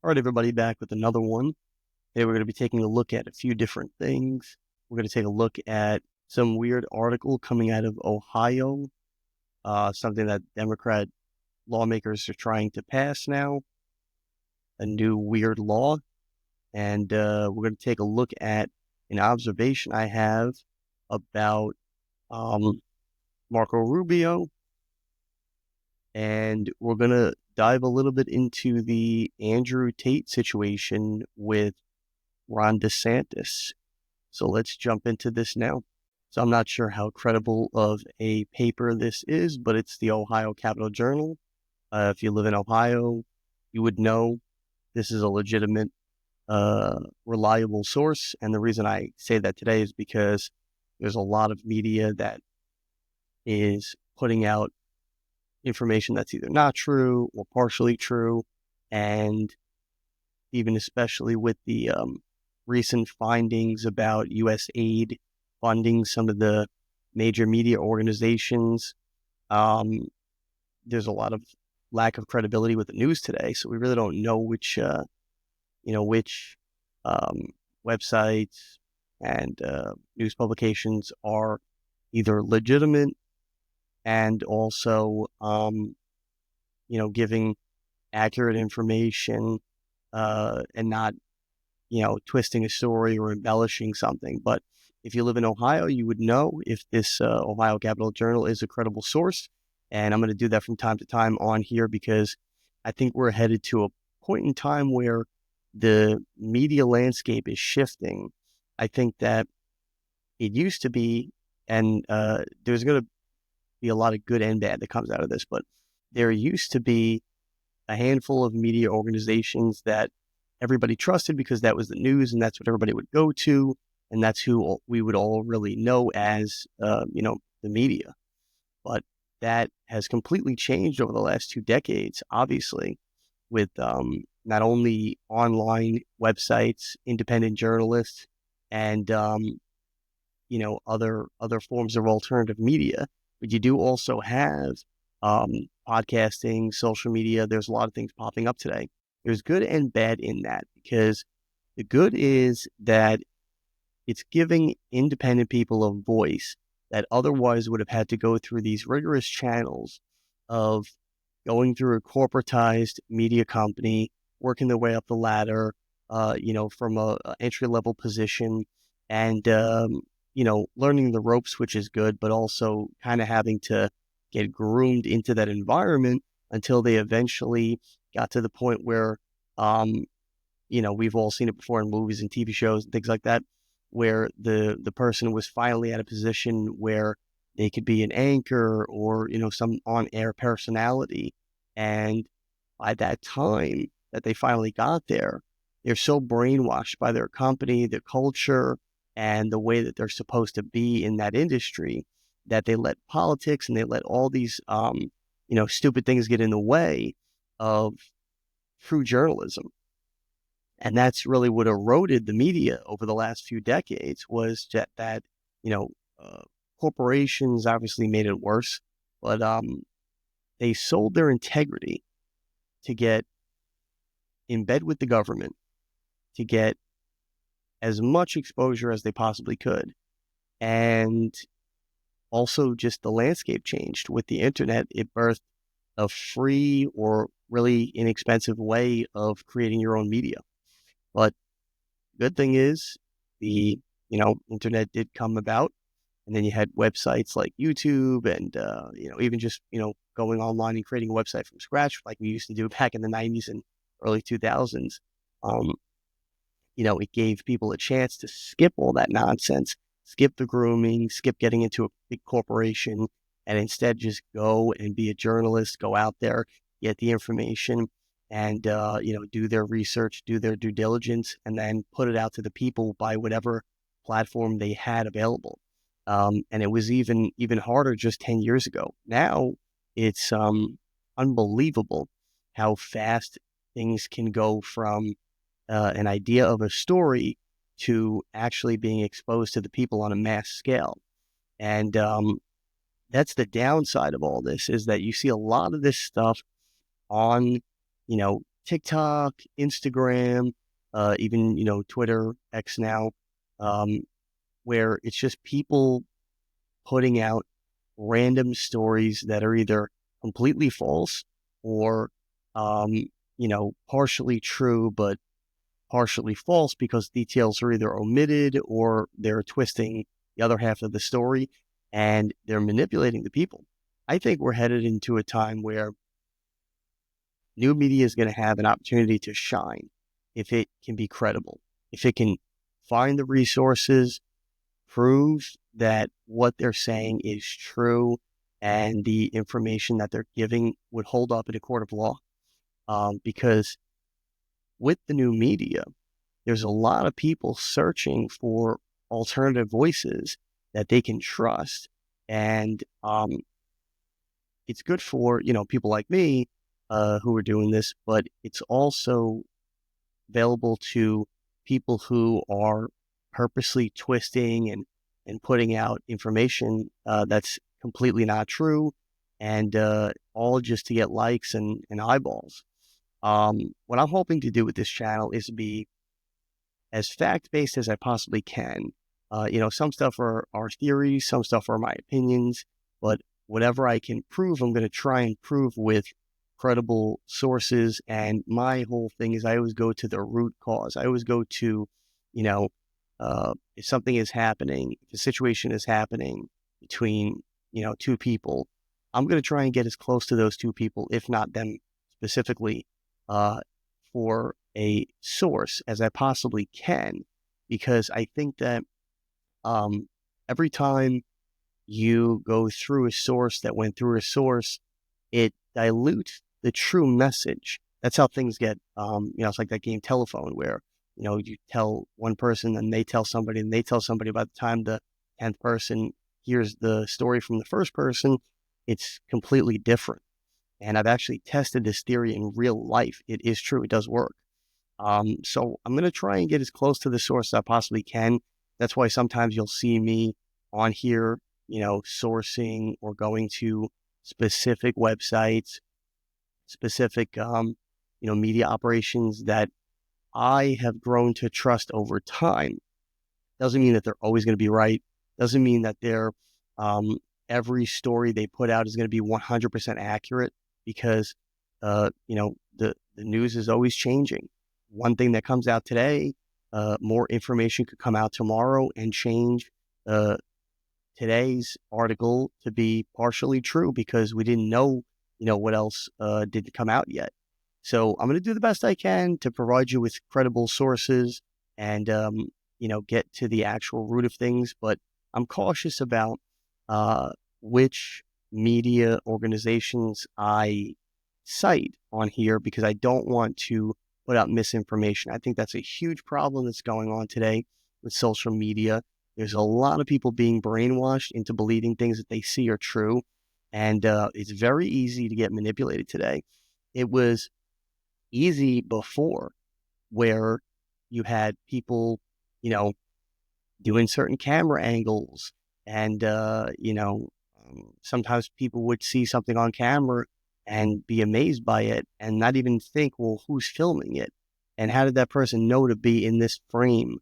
All right, everybody, back with another one. Today we're going to be taking a look at a few different things. We're going to take a look at some weird article coming out of Ohio, something that Democrat lawmakers are trying to pass now, a new weird law. And we're going to take a look at an observation I have about Marco Rubio. And we're going to dive a little bit into the Andrew Tate situation with Ron Desantis. So let's jump into this now. So I'm not sure how credible of a paper this is, but it's the Ohio Capital Journal. If you live in Ohio, you would know this is a legitimate, reliable source. And the reason I say that today is because there's a lot of media that is putting out information that's either not true or partially true. And even especially with the recent findings about U.S. aid funding some of the major media organizations, there's a lot of lack of credibility with the news today. So we really don't know which websites and news publications are either legitimate and also, giving accurate information and not, twisting a story or embellishing something. But if you live in Ohio, you would know if this Ohio Capital Journal is a credible source. And I'm going to do that from time to time on here because I think we're headed to a point in time where the media landscape is shifting. I think that it used to be, and there's going to be a lot of good and bad that comes out of this, but there used to be a handful of media organizations that everybody trusted because that was the news and that's what everybody would go to. And that's who we would all really know as, the media. But that has completely changed over the last 2 decades, obviously, with not only online websites, independent journalists, and, other forms of alternative media. But you do also have podcasting, social media. There's a lot of things popping up today. There's good and bad in that because the good is that it's giving independent people a voice that otherwise would have had to go through these rigorous channels of going through a corporatized media company, working their way up the ladder, from a entry-level position and, learning the ropes, which is good, but also kind of having to get groomed into that environment until they eventually got to the point where, we've all seen it before in movies and TV shows and things like that, where the person was finally at a position where they could be an anchor or, some on-air personality. And by that time that they finally got there, they're so brainwashed by their company, their culture, and the way that they're supposed to be in that industry that they let politics and they let all these, stupid things get in the way of true journalism. And that's really what eroded the media over the last few decades was that corporations obviously made it worse, but they sold their integrity to get in bed with the government, to get as much exposure as they possibly could. And also just the landscape changed with the internet. It birthed a free or really inexpensive way of creating your own media. But good thing is the, internet did come about. And then you had websites like YouTube and, even just, going online and creating a website from scratch like we used to do back in the 90s and early 2000s. It gave people a chance to skip all that nonsense, skip the grooming, skip getting into a big corporation, and instead just go and be a journalist, go out there, get the information, and, do their research, do their due diligence, and then put it out to the people by whatever platform they had available. And it was even harder just 10 years ago. Now it's unbelievable how fast things can go from an idea of a story to actually being exposed to the people on a mass scale. And that's the downside of all this, is that you see a lot of this stuff on, TikTok, Instagram, even, Twitter, X now, um, where it's just people putting out random stories that are either completely false or, um, partially true, but partially false because details are either omitted or they're twisting the other half of the story and they're manipulating the people. I think we're headed into a time where new media is going to have an opportunity to shine if it can be credible, if it can find the resources, prove that what they're saying is true, and the information that they're giving would hold up in a court of law. Because with the new media, there's a lot of people searching for alternative voices that they can trust. And it's good for, people like me who are doing this, but it's also available to people who are purposely twisting and putting out information that's completely not true, and all just to get likes and eyeballs. What I'm hoping to do with this channel is be as fact-based as I possibly can. Some stuff are theories, some stuff are my opinions, but whatever I can prove, I'm going to try and prove with credible sources. And my whole thing is I always go to the root cause. I always go to, if something is happening, if a situation is happening between, two people, I'm going to try and get as close to those two people, if not them specifically, for a source as I possibly can, because I think that every time you go through a source that went through a source, it dilutes the true message. That's how things get, it's like that game Telephone where, you tell one person and they tell somebody and they tell somebody. By the time the 10th person hears the story from the first person, it's completely different. And I've actually tested this theory in real life. It is true. It does work. So I'm going to try and get as close to the source as I possibly can. That's why sometimes you'll see me on here, sourcing or going to specific websites, specific, media operations that I have grown to trust over time. Doesn't mean that they're always going to be right. Doesn't mean that they're, every story they put out is going to be 100% accurate, because, the news is always changing. One thing that comes out today, more information could come out tomorrow and change today's article to be partially true because we didn't know, what else didn't come out yet. So I'm going to do the best I can to provide you with credible sources and, get to the actual root of things. But I'm cautious about which media organizations I cite on here, because I don't want to put out misinformation. I think that's a huge problem that's going on today with social media. There's a lot of people being brainwashed into believing things that they see are true. And it's very easy to get manipulated today. It was easy before, where you had people, doing certain camera angles. And, sometimes people would see something on camera and be amazed by it and not even think, well, who's filming it? And how did that person know to be in this frame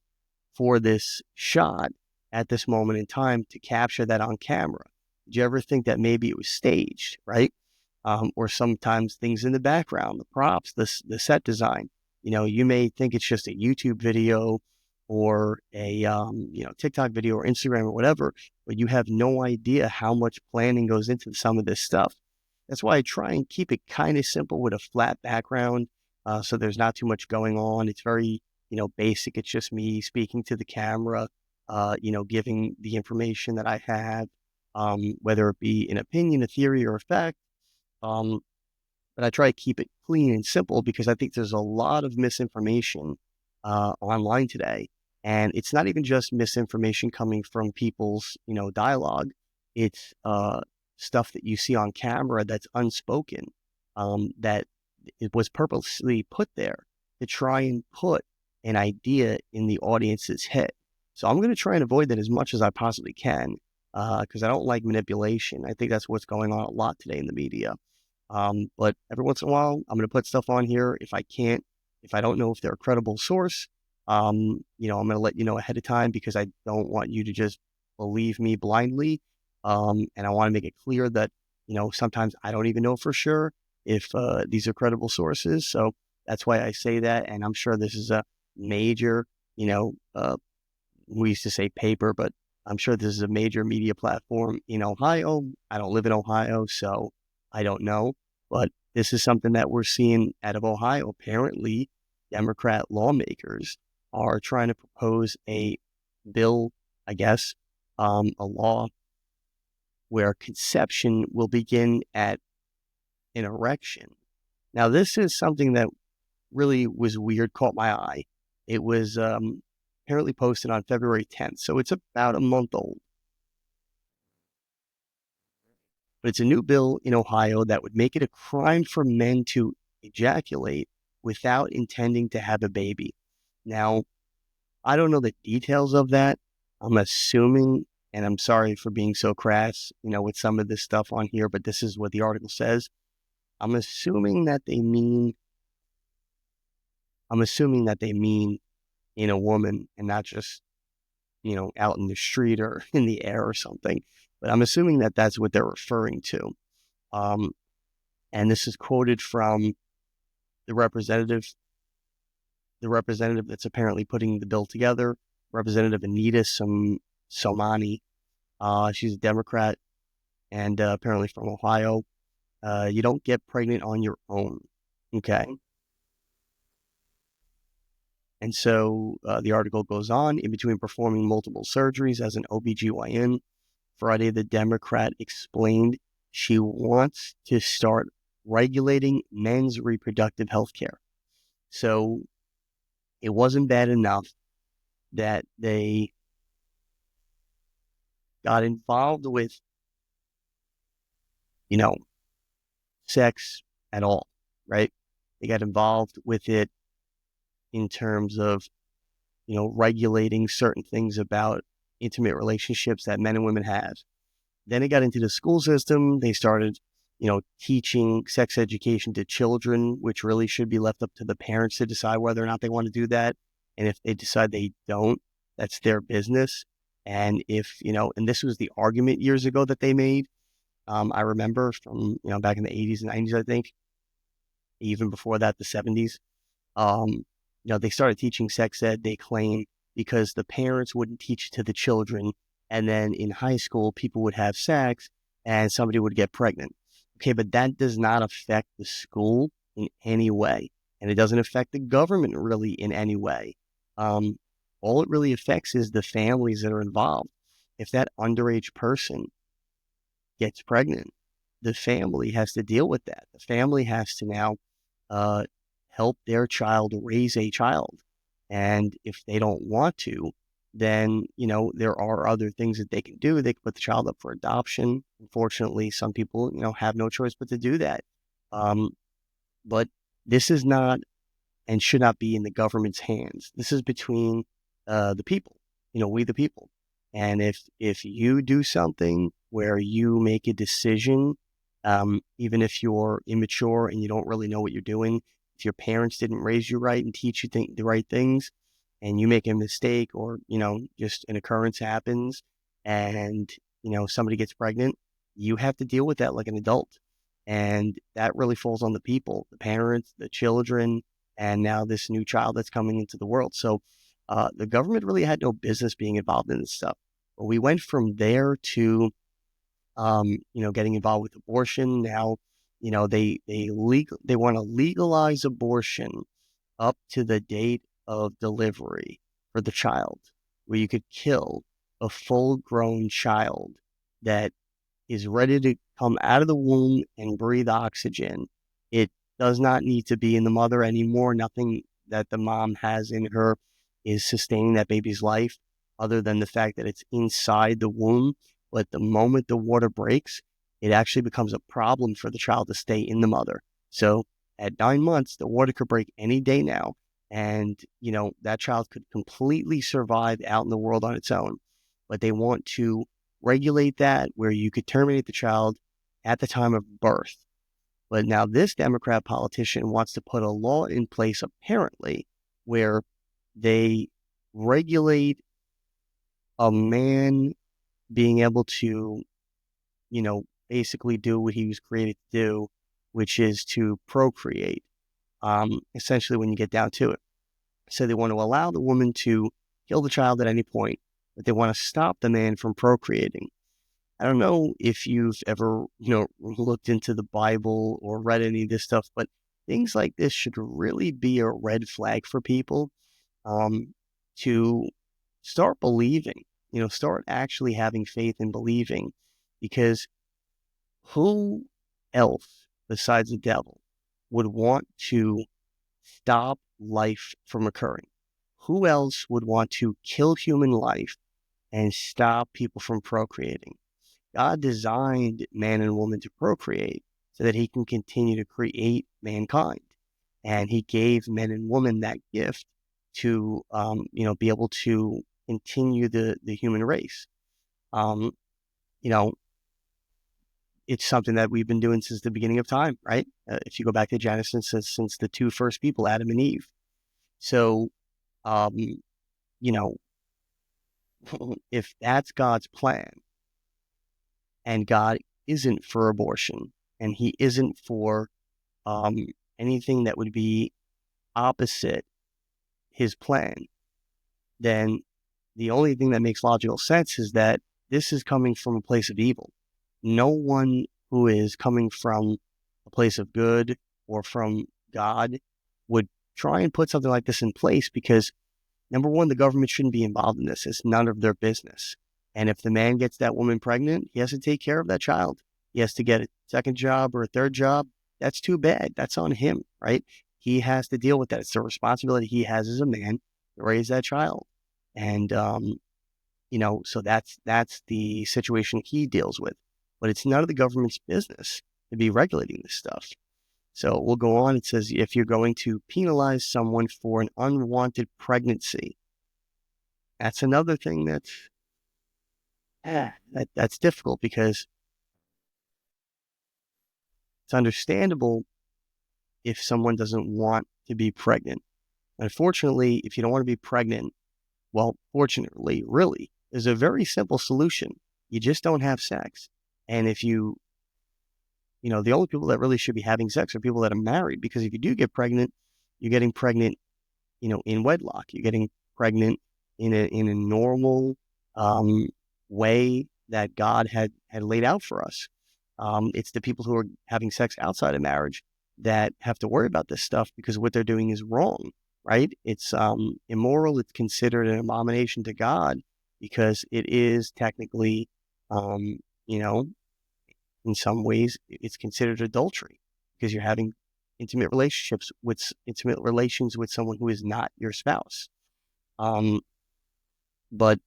for this shot at this moment in time to capture that on camera? Did you ever think that maybe it was staged, right? Or sometimes things in the background, the props, the set design. You may think it's just a YouTube video or a TikTok video or Instagram or whatever, but you have no idea how much planning goes into some of this stuff. That's why I try and keep it kind of simple with a flat background, so there's not too much going on. It's very, basic. It's just me speaking to the camera, giving the information that I have, whether it be an opinion, a theory, or a fact. But I try to keep it clean and simple because I think there's a lot of misinformation online today. And it's not even just misinformation coming from people's, dialogue. It's stuff that you see on camera that's unspoken, that it was purposely put there to try and put an idea in the audience's head. So I'm going to try and avoid that as much as I possibly can, because I don't like manipulation. I think that's what's going on a lot today in the media. But every once in a while, I'm going to put stuff on here. If I don't know if they're a credible source, I'm going to let you know ahead of time because I don't want you to just believe me blindly. And I want to make it clear that, sometimes I don't even know for sure if these are credible sources. So that's why I say that. And I'm sure this is a major, we used to say paper, but I'm sure this is a major media platform in Ohio. I don't live in Ohio, so I don't know. But this is something that we're seeing out of Ohio. Apparently, Democrat lawmakers are trying to propose a bill, I guess, a law where conception will begin at an erection. Now, this is something that really was weird, caught my eye. It was apparently posted on February 10th, so it's about a month old. But it's a new bill in Ohio that would make it a crime for men to ejaculate without intending to have a baby. Now, I don't know the details of that. I'm assuming, and I'm sorry for being so crass, with some of this stuff on here, but this is what the article says. I'm assuming that they mean in a woman and not just, out in the street or in the air or something. But I'm assuming that that's what they're referring to. And this is quoted from the representative that's apparently putting the bill together, Representative Anita Somani. She's a Democrat and apparently from Ohio. You don't get pregnant on your own. Okay. And so the article goes on, in between performing multiple surgeries as an OBGYN, Friday, the Democrat explained she wants to start regulating men's reproductive health care. So it wasn't bad enough that they got involved with, sex at all, right? They got involved with it in terms of, regulating certain things about intimate relationships that men and women have. Then it got into the school system. They started, teaching sex education to children, which really should be left up to the parents to decide whether or not they want to do that. And if they decide they don't, that's their business. And if, and this was the argument years ago that they made. I remember from, back in the 80s and 90s, I think, even before that, the 70s. They started teaching sex ed, they claim, because the parents wouldn't teach it to the children. And then in high school, people would have sex and somebody would get pregnant. Okay, but that does not affect the school in any way. And it doesn't affect the government really in any way. All it really affects is the families that are involved. If that underage person gets pregnant, the family has to deal with that. The family has to now help their child raise a child. And if they don't want to, then, there are other things that they can do. They can put the child up for adoption. Unfortunately, some people, have no choice but to do that. But this is not and should not be in the government's hands. This is between the people, we the people. And if you do something where you make a decision, even if you're immature and you don't really know what you're doing, if your parents didn't raise you right and teach you the right things, and you make a mistake or, just an occurrence happens and, somebody gets pregnant, you have to deal with that like an adult. And that really falls on the people, the parents, the children, and now this new child that's coming into the world. So the government really had no business being involved in this stuff. But we went from there to, getting involved with abortion. Now, they want to legalize abortion up to the date of delivery for the child, where you could kill a full-grown child that is ready to come out of the womb and breathe oxygen. It does not need to be in the mother anymore. Nothing that the mom has in her is sustaining that baby's life other than the fact that it's inside the womb. But the moment the water breaks, it actually becomes a problem for the child to stay in the mother. So at 9 months, the water could break any day now. And, that child could completely survive out in the world on its own. But they want to regulate that where you could terminate the child at the time of birth. But now this Democrat politician wants to put a law in place, apparently, where they regulate a man being able to, basically do what he was created to do, which is to procreate, essentially, when you get down to it. So they want to allow the woman to kill the child at any point, but they want to stop the man from procreating. I don't know if you've ever, looked into the Bible or read any of this stuff, but things like this should really be a red flag for people, to start believing, start actually having faith and believing, because who else besides the devil would want to stop life from occurring? Who else would want to kill human life and stop people from procreating? God designed man and woman to procreate so that he can continue to create mankind. And he gave men and women that gift to, be able to continue the human race. It's something that we've been doing since the beginning of time, right? If you go back to Genesis, since the two first people, Adam and Eve. So, if that's God's plan, and God isn't for abortion, and he isn't for anything that would be opposite his plan, then the only thing that makes logical sense is that this is coming from a place of evil. No one who is coming from a place of good or from God would try and put something like this in place, because, number one, the government shouldn't be involved in this. It's none of their business. And if the man gets that woman pregnant, he has to take care of that child. He has to get a second job or a third job. That's too bad. That's on him, right? He has to deal with that. It's the responsibility he has as a man to raise that child. And, so that's the situation he deals with. But it's none of the government's business to be regulating this stuff. So we'll go on. It says, if you're going to penalize someone for an unwanted pregnancy, that's another thing that's difficult, because it's understandable if someone doesn't want to be pregnant. Unfortunately, if you don't want to be pregnant, well, fortunately, really, there's a very simple solution. You just don't have sex. And if the only people that really should be having sex are people that are married, because if you do get pregnant, you're getting pregnant, in wedlock. You're getting pregnant in a normal way that God had laid out for us. It's the people who are having sex outside of marriage that have to worry about this stuff, because what they're doing is wrong, right? It's immoral. It's considered an abomination to God, because it is technically, in some ways, it's considered adultery, because you're having intimate relations with someone who is not your spouse. But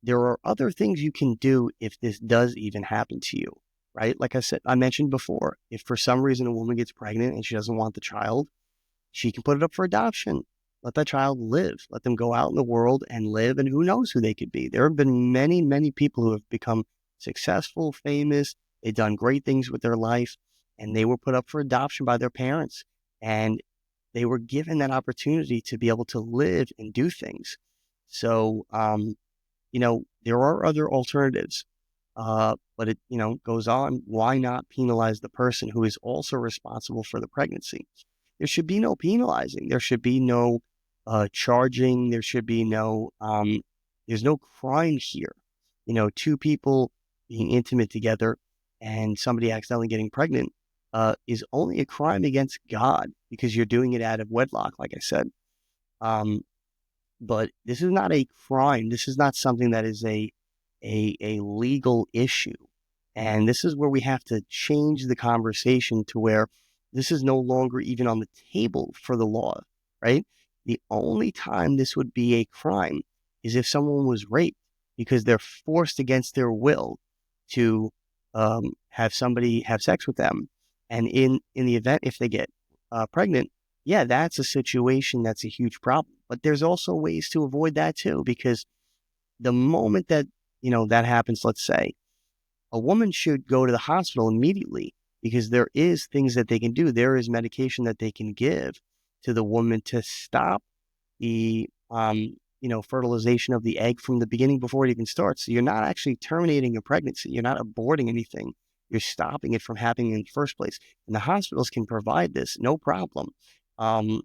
there are other things you can do if this does even happen to you, right? Like I mentioned before, if for some reason a woman gets pregnant and she doesn't want the child, she can put it up for adoption. Let that child live. Let them go out in the world and live, and who knows who they could be. There have been many, many people who have become successful, famous. They've done great things with their life, and they were put up for adoption by their parents, and they were given that opportunity to be able to live and do things. So, there are other alternatives, but it, goes on. Why not penalize the person who is also responsible for the pregnancy? There should be no penalizing. There should be no charging. There should be no, there's no crime here. Two people being intimate together and somebody accidentally getting pregnant is only a crime against God, because you're doing it out of wedlock, like I said. But this is not a crime. This is not something that is a legal issue. And this is where we have to change the conversation to where this is no longer even on the table for the law, right? The only time this would be a crime is if someone was raped because they're forced against their will to have somebody have sex with them. And in the event, if they get pregnant, yeah, that's a situation that's a huge problem. But there's also ways to avoid that too, because the moment that, that happens, let's say, a woman should go to the hospital immediately because there is things that they can do. There is medication that they can give to the woman to stop the fertilization of the egg from the beginning before it even starts. So you're not actually terminating a pregnancy. You're not aborting anything. You're stopping it from happening in the first place. And the hospitals can provide this, no problem. And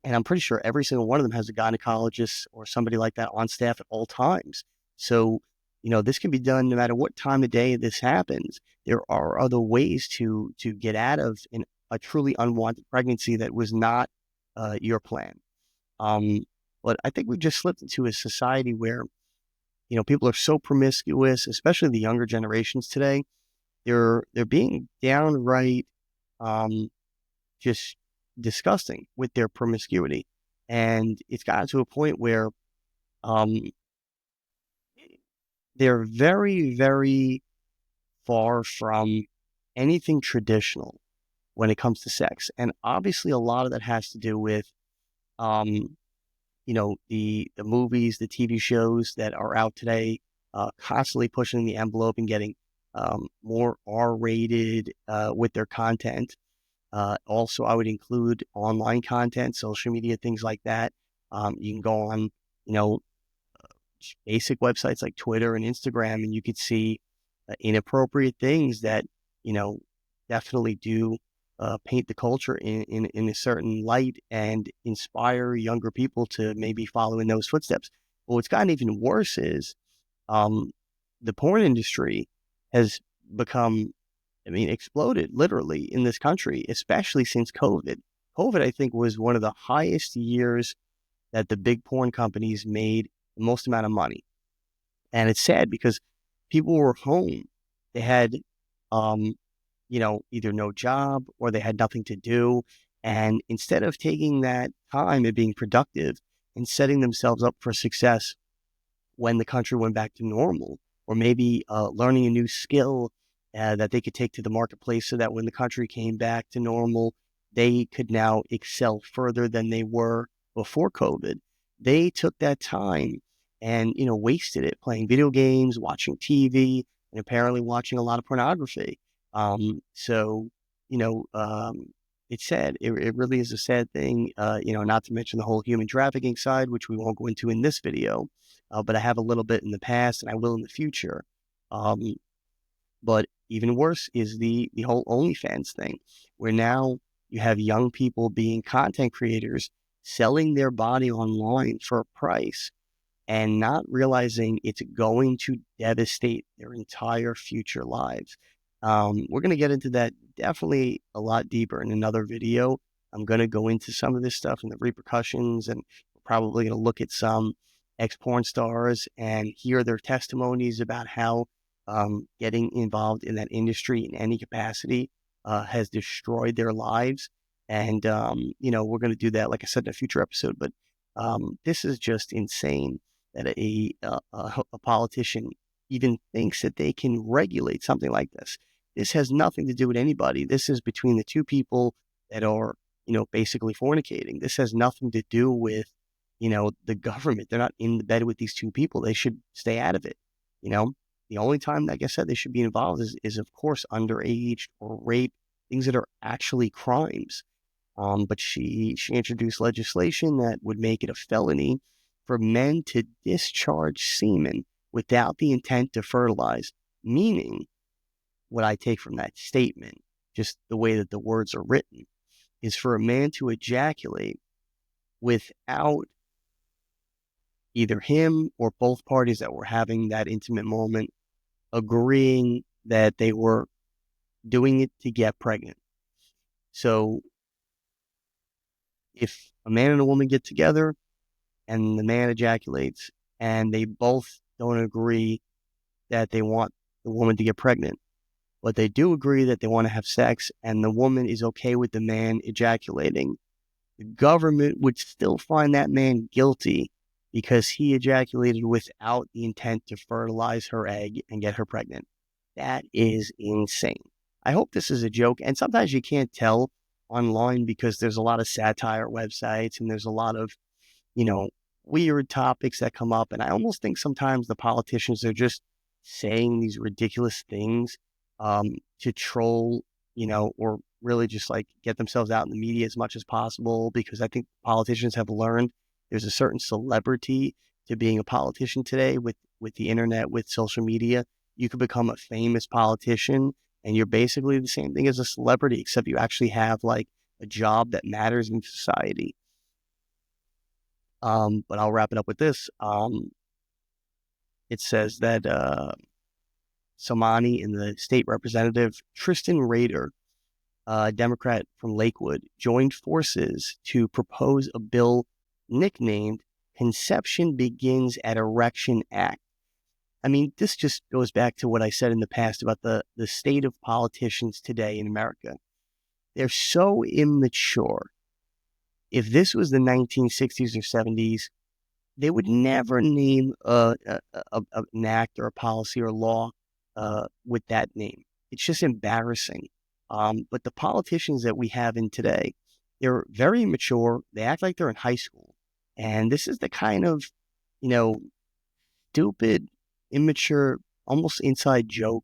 I'm pretty sure every single one of them has a gynecologist or somebody like that on staff at all times. So, this can be done no matter what time of day this happens. There are other ways to get out of a truly unwanted pregnancy that was not your plan. But I think we've just slipped into a society where, people are so promiscuous, especially the younger generations today. They're being downright just disgusting with their promiscuity. And it's gotten to a point where they're very, very far from anything traditional when it comes to sex. And obviously a lot of that has to do with the movies, the TV shows that are out today, constantly pushing the envelope and getting more R-rated with their content. Also, I would include online content, social media, things like that. You can go on, basic websites like Twitter and Instagram, and you could see inappropriate things that, definitely do paint the culture in a certain light and inspire younger people to maybe follow in those footsteps. But what's gotten even worse is the porn industry has become, exploded literally in this country, especially since COVID. COVID, I think, was one of the highest years that the big porn companies made the most amount of money. And it's sad because people were home. They had, either no job or they had nothing to do. And instead of taking that time and being productive and setting themselves up for success when the country went back to normal, or maybe learning a new skill that they could take to the marketplace so that when the country came back to normal, they could now excel further than they were before COVID. They took that time and, wasted it playing video games, watching TV, and apparently watching a lot of pornography. It's sad. It really is a sad thing, not to mention the whole human trafficking side, which we won't go into in this video, but I have a little bit in the past and I will in the future. But even worse is the whole OnlyFans thing, where now you have young people being content creators, selling their body online for a price and not realizing it's going to devastate their entire future lives. We're going to get into that definitely a lot deeper in another video. I'm going to go into some of this stuff and the repercussions, and we're probably going to look at some ex-porn stars and hear their testimonies about how getting involved in that industry in any capacity has destroyed their lives. And, we're going to do that, like I said, in a future episode. But this is just insane that a politician even thinks that they can regulate something like this. This has nothing to do with anybody. This is between the two people that are, basically fornicating. This has nothing to do with, the government. They're not in the bed with these two people. They should stay out of it. The only time, like I said, they should be involved is of course, underage or rape, things that are actually crimes. But she introduced legislation that would make it a felony for men to discharge semen without the intent to fertilize, meaning what I take from that statement, just the way that the words are written, is for a man to ejaculate without either him or both parties that were having that intimate moment agreeing that they were doing it to get pregnant. So if a man and a woman get together and the man ejaculates and they both don't agree that they want the woman to get pregnant, but they do agree that they want to have sex and the woman is okay with the man ejaculating, the government would still find that man guilty because he ejaculated without the intent to fertilize her egg and get her pregnant. That is insane. I hope this is a joke. And sometimes you can't tell online because there's a lot of satire websites and there's a lot of, weird topics that come up. And I almost think sometimes the politicians are just saying these ridiculous things to troll or really just like get themselves out in the media as much as possible, because I think politicians have learned there's a certain celebrity to being a politician today with the internet, with social media. You could become a famous politician and you're basically the same thing as a celebrity, except you actually have like a job that matters in society. But I'll wrap it up with this. It says that Somani and the state representative Tristan Rader, a Democrat from Lakewood, joined forces to propose a bill nicknamed Conception Begins at Erection Act. I mean, this just goes back to what I said in the past about the state of politicians today in America. They're so immature. If this was the 1960s or 70s, they would never name an act or a policy or law with that name. It's just embarrassing. But the politicians that we have in today, they're very immature. They act like they're in high school. And this is the kind of, stupid, immature, almost inside joke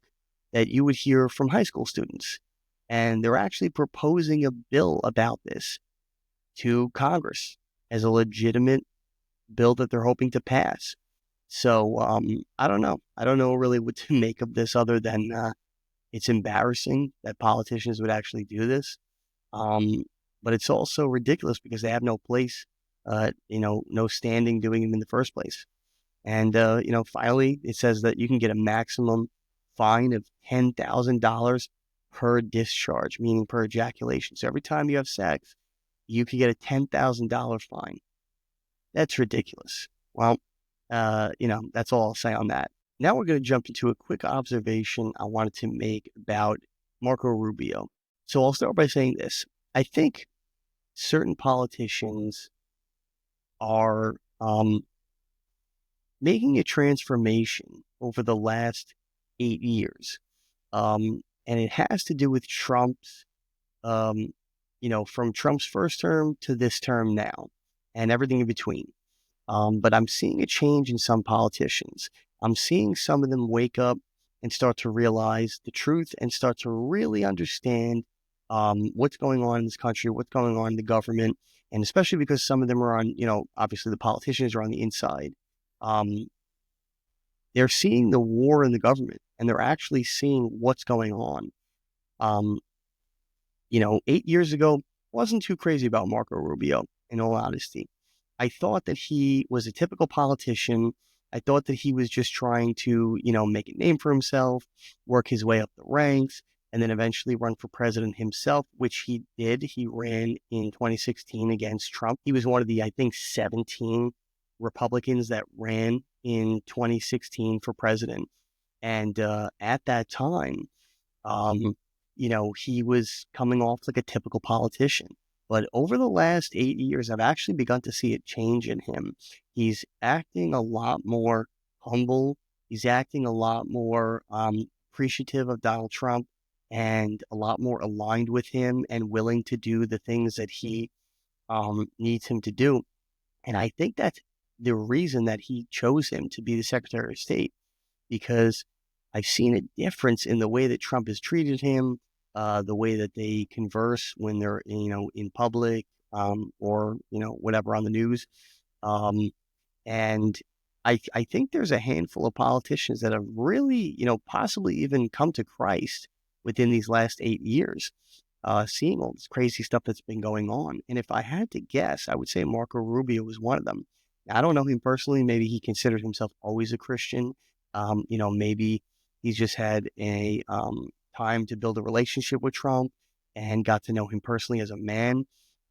that you would hear from high school students. And they're actually proposing a bill about this to Congress as a legitimate bill that they're hoping to pass. So I don't know. I don't know really what to make of this other than it's embarrassing that politicians would actually do this. But it's also ridiculous because they have no place, no standing doing it in the first place. And, finally, it says that you can get a maximum fine of $10,000 per discharge, meaning per ejaculation. So every time you have sex, you could get a $10,000 fine. That's ridiculous. Well, that's all I'll say on that. Now we're going to jump into a quick observation I wanted to make about Marco Rubio. So I'll start by saying this. I think certain politicians are making a transformation over the last 8 years. And it has to do with Trump's, from Trump's first term to this term now and everything in between. But I'm seeing a change in some politicians. I'm seeing some of them wake up and start to realize the truth and start to really understand what's going on in this country, what's going on in the government, and especially because some of them are on, obviously the politicians are on the inside. They're seeing the war in the government and they're actually seeing what's going on. 8 years ago, wasn't too crazy about Marco Rubio, in all honesty. I thought that he was a typical politician. I thought that he was just trying to, make a name for himself, work his way up the ranks, and then eventually run for president himself, which he did. He ran in 2016 against Trump. He was one of the, I think, 17 Republicans that ran in 2016 for president. And at that time, he was coming off like a typical politician. But over the last 8 years, I've actually begun to see a change in him. He's acting a lot more humble. He's acting a lot more appreciative of Donald Trump and a lot more aligned with him and willing to do the things that he needs him to do. And I think that's the reason that he chose him to be the Secretary of State, because I've seen a difference in the way that Trump has treated him, the way that they converse when they're, in public, or, whatever on the news. And I think there's a handful of politicians that have really, possibly even come to Christ within these last 8 years, seeing all this crazy stuff that's been going on. And if I had to guess, I would say Marco Rubio was one of them. Now, I don't know him personally. Maybe he considered himself always a Christian. Maybe he's just had a time to build a relationship with Trump and got to know him personally as a man,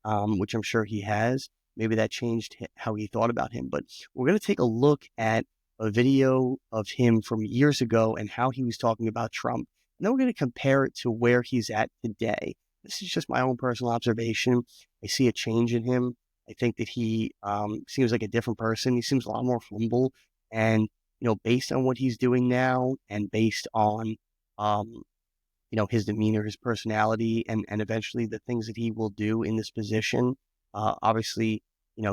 which I'm sure he has. Maybe that changed how he thought about him. But we're going to take a look at a video of him from years ago and how he was talking about Trump. And then we're going to compare it to where he's at today. This is just my own personal observation. I see a change in him. I think that he seems like a different person. He seems a lot more humble. And, based on what he's doing now and based on, his demeanor, his personality, and eventually the things that he will do in this position, obviously,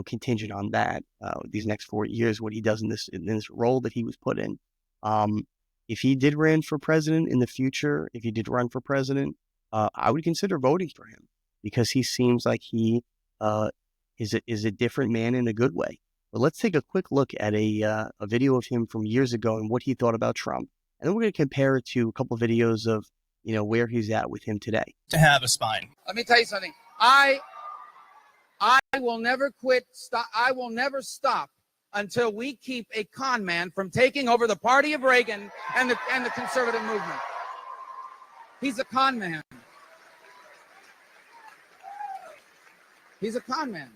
contingent on that, these next 4 years, what he does in this role that he was put in. If he did run for president in the future, if he did run for president, I would consider voting for him because he seems like he is a different man in a good way. But let's take a quick look at a video of him from years ago and what he thought about Trump. And then we're going to compare it to a couple of videos of, where he's at with him today. To have a spine. Let me tell you something. I will never quit. Stop. I will never stop until we keep a con man from taking over the party of Reagan and the conservative movement. He's a con man. He's a con man.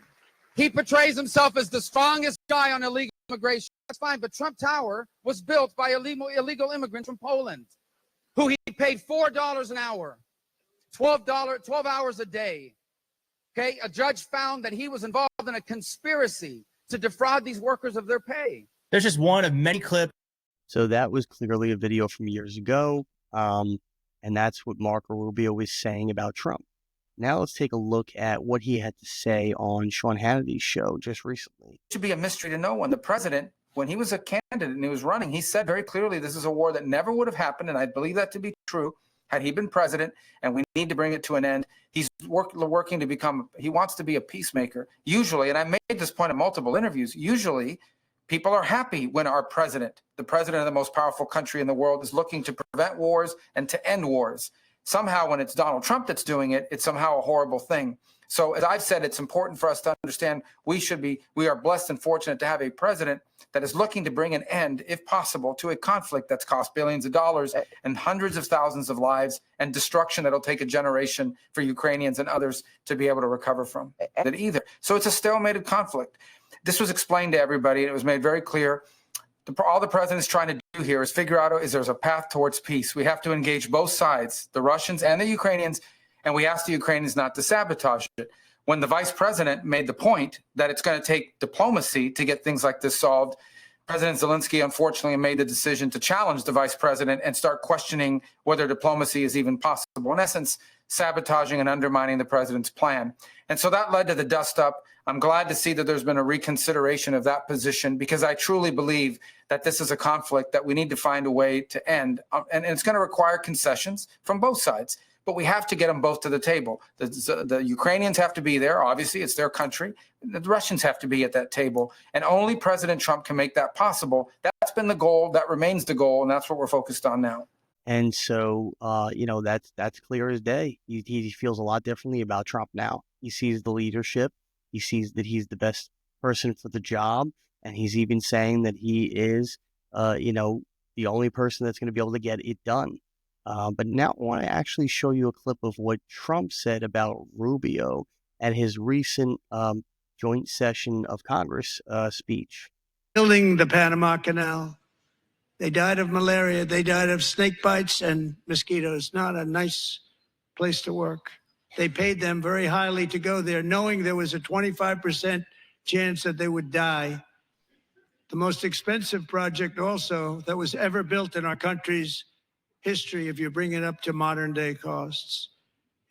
He portrays himself as the strongest guy on illegal immigration. That's fine, but Trump Tower was built by illegal immigrants from Poland, who he paid $4 an hour, $12 hours a day. Okay, a judge found that he was involved in a conspiracy to defraud these workers of their pay. There's just one of many clips. So that was clearly a video from years ago, and that's what Marco Rubio was saying about Trump. Now let's take a look at what he had to say on Sean Hannity's show just recently. It should be a mystery to no one. The president, when he was a candidate and he was running, he said very clearly this is a war that never would have happened, and I believe that to be true had he been president, and we need to bring it to an end. He's working to become, he wants to be a peacemaker. Usually, and I made this point in multiple interviews, usually people are happy when our president, the president of the most powerful country in the world, is looking to prevent wars and to end wars. Somehow, when it's Donald Trump that's doing it, it's somehow a horrible thing. So as I've said, it's important for us to understand we are blessed and fortunate to have a president that is looking to bring an end, if possible, to a conflict that's cost billions of dollars and hundreds of thousands of lives and destruction that'll take a generation for Ukrainians and others to be able to recover from it either. So it's a stalemated conflict. This was explained to everybody, and it was made very clear. All the president's trying to do here is figure out is there's a path towards peace. We have to engage both sides, the Russians and the Ukrainians, and we ask the Ukrainians not to sabotage it. When the vice president made the point that it's going to take diplomacy to get things like this solved, President Zelensky, unfortunately, made the decision to challenge the vice president and start questioning whether diplomacy is even possible. In essence, sabotaging and undermining the president's plan. And so that led to the dust up. I'm glad to see that there's been a reconsideration of that position because I truly believe that this is a conflict that we need to find a way to end. And it's going to require concessions from both sides. But we have to get them both to the table. The Ukrainians have to be there. Obviously, it's their country. The Russians have to be at that table. And only President Trump can make that possible. That's been the goal. That remains the goal. And that's what we're focused on now. And so, that's clear as day. He feels a lot differently about Trump now. He sees the leadership. He sees that he's the best person for the job. And he's even saying that he is, the only person that's going to be able to get it done. But now I want to actually show you a clip of what Trump said about Rubio at his recent joint session of Congress speech. Building the Panama Canal, they died of malaria, they died of snake bites and mosquitoes. Not a nice place to work. They paid them very highly to go there, knowing there was a 25% chance that they would die. The most expensive project also that was ever built in our country's history, if you bring it up to modern day costs.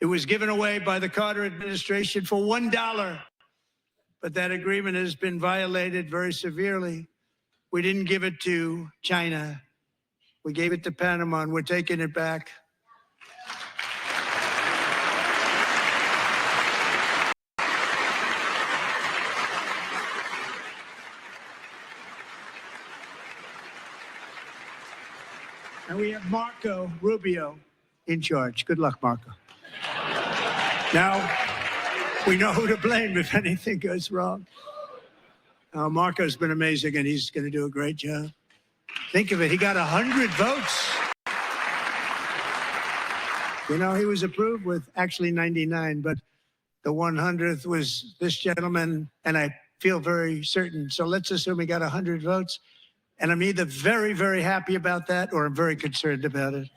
It was given away by the Carter administration for $1, but that agreement has been violated very severely. We didn't give it to China. We gave it to Panama, and we're taking it back. And we have Marco Rubio in charge. Good luck, Marco. Now, we know who to blame if anything goes wrong. Marco's been amazing, and he's going to do a great job. Think of it. He got 100 votes. He was approved with actually 99, but the 100th was this gentleman, and I feel very certain. So let's assume he got 100 votes. And I'm either very, very happy about that or I'm very concerned about it.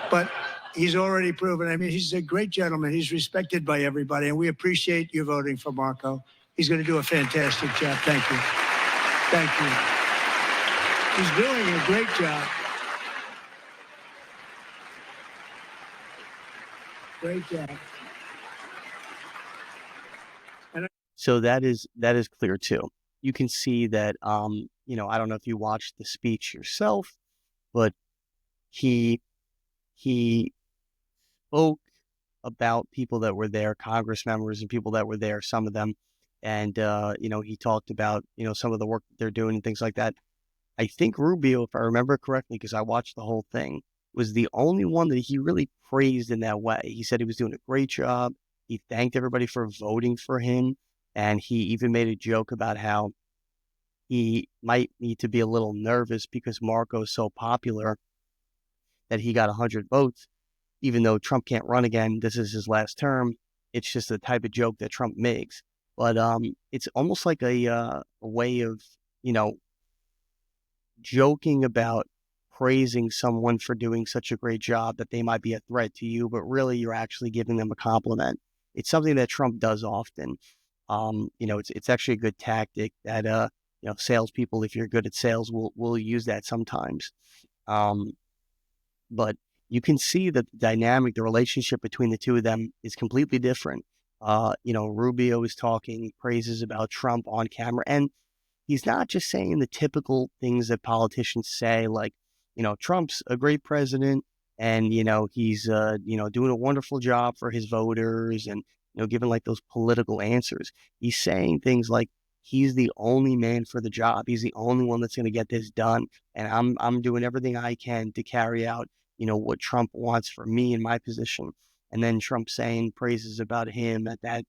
But he's already proven. I mean, he's a great gentleman. He's respected by everybody. And we appreciate you voting for Marco. He's going to do a fantastic job. Thank you. Thank you. He's doing a great job. Great job. So that is clear too. You can see that, I don't know if you watched the speech yourself, but he spoke about people that were there, Congress members and people that were there, some of them. And, he talked about, some of the work that they're doing and things like that. I think Rubio, if I remember correctly, because I watched the whole thing, was the only one that he really praised in that way. He said he was doing a great job. He thanked everybody for voting for him. And he even made a joke about how he might need to be a little nervous because Marco's so popular that he got 100 votes, even though Trump can't run again. This is his last term. It's just the type of joke that Trump makes. But it's almost like a way of, joking about praising someone for doing such a great job that they might be a threat to you, but really you're actually giving them a compliment. It's something that Trump does often. It's actually a good tactic that salespeople, if you're good at sales, will use that sometimes. But you can see that the dynamic, the relationship between the two of them is completely different. Rubio is talking praises about Trump on camera, and he's not just saying the typical things that politicians say, like, Trump's a great president and, he's, doing a wonderful job for his voters and, giving like those political answers. He's saying things like, he's the only man for the job. He's the only one that's going to get this done. And I'm doing everything I can to carry out, what Trump wants for me in my position. And then Trump saying praises about him at that,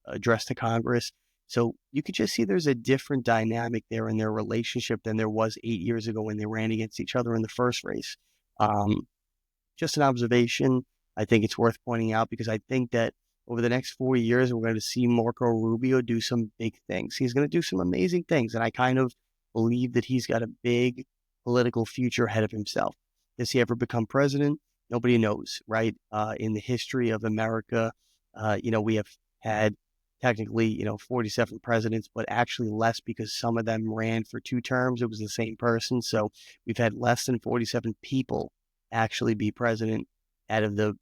address to Congress. So you could just see there's a different dynamic there in their relationship than there was 8 years ago when they ran against each other in the first race. Just an observation. I think it's worth pointing out because I think that over the next 4 years, we're going to see Marco Rubio do some big things. He's going to do some amazing things. And I kind of believe that he's got a big political future ahead of himself. Does he ever become president? Nobody knows, right? In the history of America, we have had technically, 47 presidents, but actually less because some of them ran for 2 terms. It was the same person. So we've had less than 47 people actually be president out of the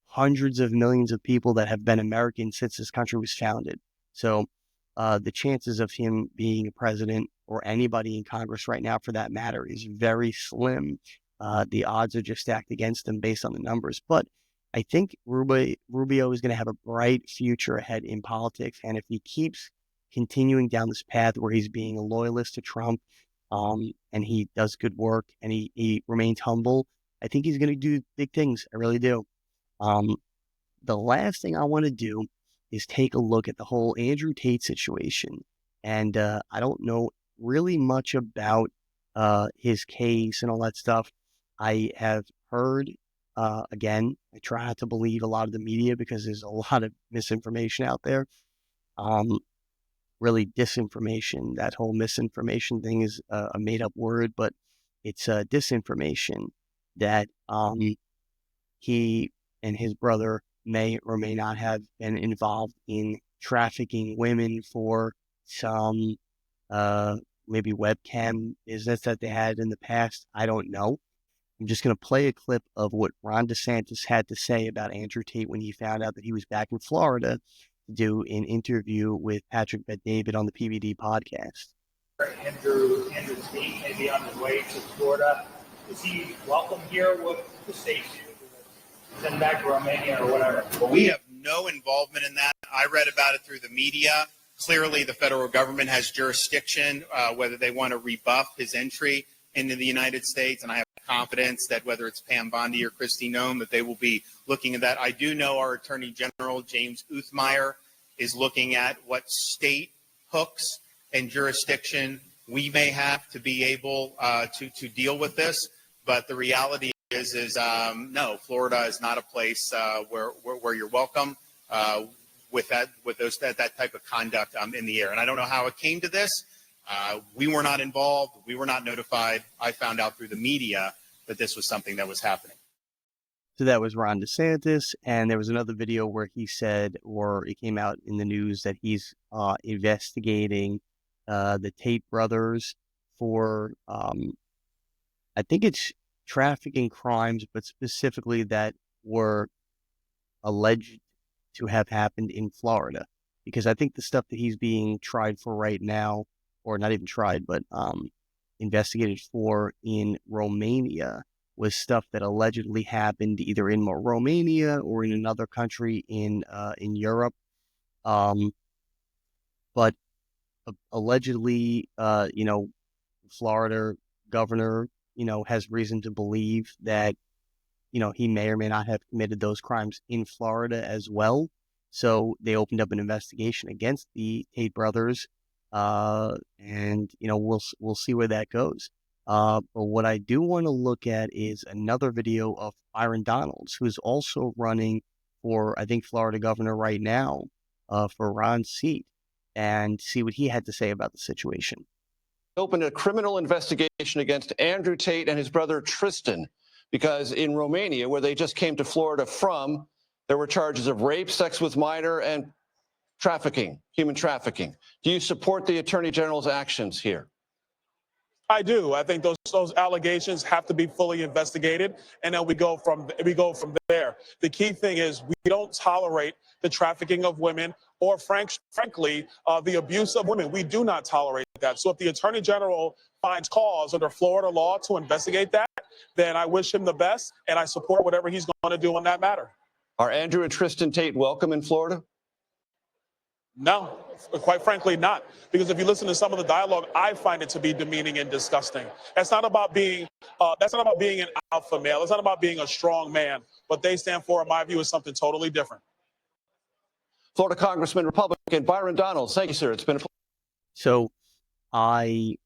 hundreds of millions of people that have been American since this country was founded. So the chances of him being a president or anybody in Congress right now, for that matter, is very slim. The odds are just stacked against him based on the numbers. But I think Rubio is going to have a bright future ahead in politics. And if he keeps continuing down this path where he's being a loyalist to Trump, and he does good work and he remains humble, I think he's going to do big things. I really do. The last thing I want to do is take a look at the whole Andrew Tate situation. And I don't know really much about his case and all that stuff. I have heard, again, I try not to believe a lot of the media because there's a lot of misinformation out there. Really disinformation. That whole misinformation thing is a made-up word, but it's disinformation that he and his brother may or may not have been involved in trafficking women for some maybe webcam business that they had in the past. I don't know. I'm just going to play a clip of what Ron DeSantis had to say about Andrew Tate when he found out that he was back in Florida to do an interview with Patrick Bet-David on the PVD podcast. Andrew Tate may be on his way to Florida. Is he welcome here? What the state do? Send back to Romania or whatever? Well, we have no involvement in that. I read about it through the media. Clearly, the federal government has jurisdiction, whether they want to rebuff his entry into the United States, and I have confidence that whether it's Pam Bondi or Kristi Noem, that they will be looking at that. I do know our Attorney General, James Uthmeyer, is looking at what state hooks and jurisdiction we may have to be able to deal with this. But the reality is no, Florida is not a place where you're welcome with that type of conduct in the air. And I don't know how it came to this. We were not involved. We were not notified. I found out through the media that this was something that was happening. So that was Ron DeSantis. And there was another video where he said, or it came out in the news, that he's investigating the Tate brothers for, I think it's trafficking crimes, but specifically that were alleged to have happened in Florida. Because I think the stuff that he's being tried for right now, or not even tried, but investigated for in Romania, was stuff that allegedly happened either in Romania or in another country in Europe. But allegedly, Florida governor, has reason to believe that, he may or may not have committed those crimes in Florida as well. So they opened up an investigation against the Tate brothers, and we'll see where that goes. But what I do want to look at is another video of Byron Donalds, who's also running for, I think, Florida governor right now, for Ron's seat, and see what he had to say about the situation. Opened a criminal investigation against Andrew Tate and his brother Tristan, because in Romania, where they just came to Florida from, there were charges of rape, sex with minor, and trafficking, human trafficking. Do you support the Attorney General's actions here? I do. I think those allegations have to be fully investigated, and then we go from there. The key thing is we don't tolerate the trafficking of women or, frankly, the abuse of women. We do not tolerate that. So if the Attorney General finds cause under Florida law to investigate that, then I wish him the best, and I support whatever he's going to do on that matter. Are Andrew and Tristan Tate welcome in Florida? No, quite frankly, not. Because if you listen to some of the dialogue, I find it to be demeaning and disgusting. That's not about being an alpha male. It's not about being a strong man. What they stand for, in my view, is something totally different. Florida Congressman, Republican Byron Donalds. Thank you, sir. It's been a pleasure. So I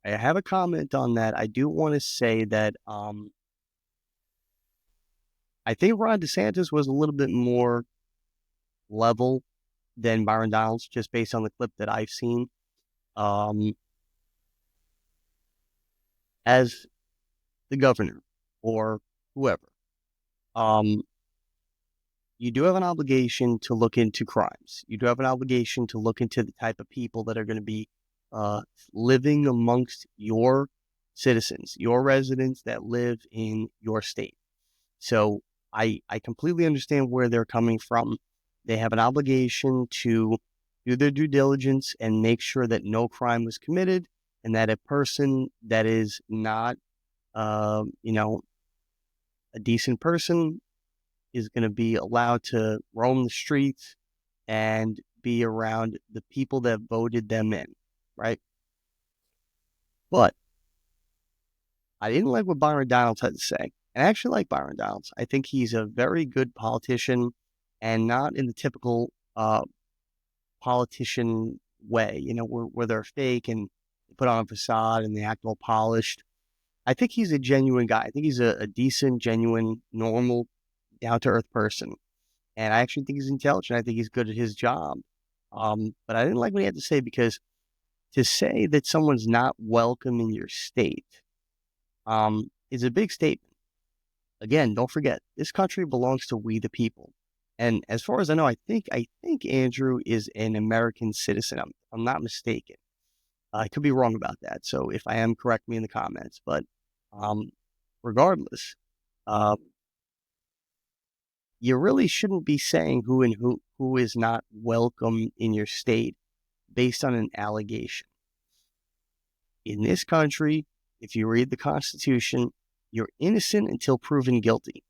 have a comment on that. I do want to say that I think Ron DeSantis was a little bit more level than Byron Donalds, just based on the clip that I've seen. As the governor or whoever, you do have an obligation to look into crimes. You do have an obligation to look into the type of people that are going to be living amongst your citizens, your residents that live in your state. So I completely understand where they're coming from. They have an obligation to do their due diligence and make sure that no crime was committed, and that a person that is not, a decent person is going to be allowed to roam the streets and be around the people that voted them in, right? But I didn't like what Byron Donalds had to say. And I actually like Byron Donalds. I think he's a very good politician, and not in the typical politician way, where they're fake and they put on a facade and they act all polished. I think he's a genuine guy. I think he's a decent, genuine, normal, down-to-earth person. And I actually think he's intelligent. I think he's good at his job. But I didn't like what he had to say, because to say that someone's not welcome in your state is a big statement. Again, don't forget, this country belongs to we the people. And as far as I know, I think Andrew is an American citizen. I'm not mistaken. I could be wrong about that. So if I am, correct me in the comments. But regardless, you really shouldn't be saying who is not welcome in your state based on an allegation. In this country, if you read the Constitution, you're innocent until proven guilty.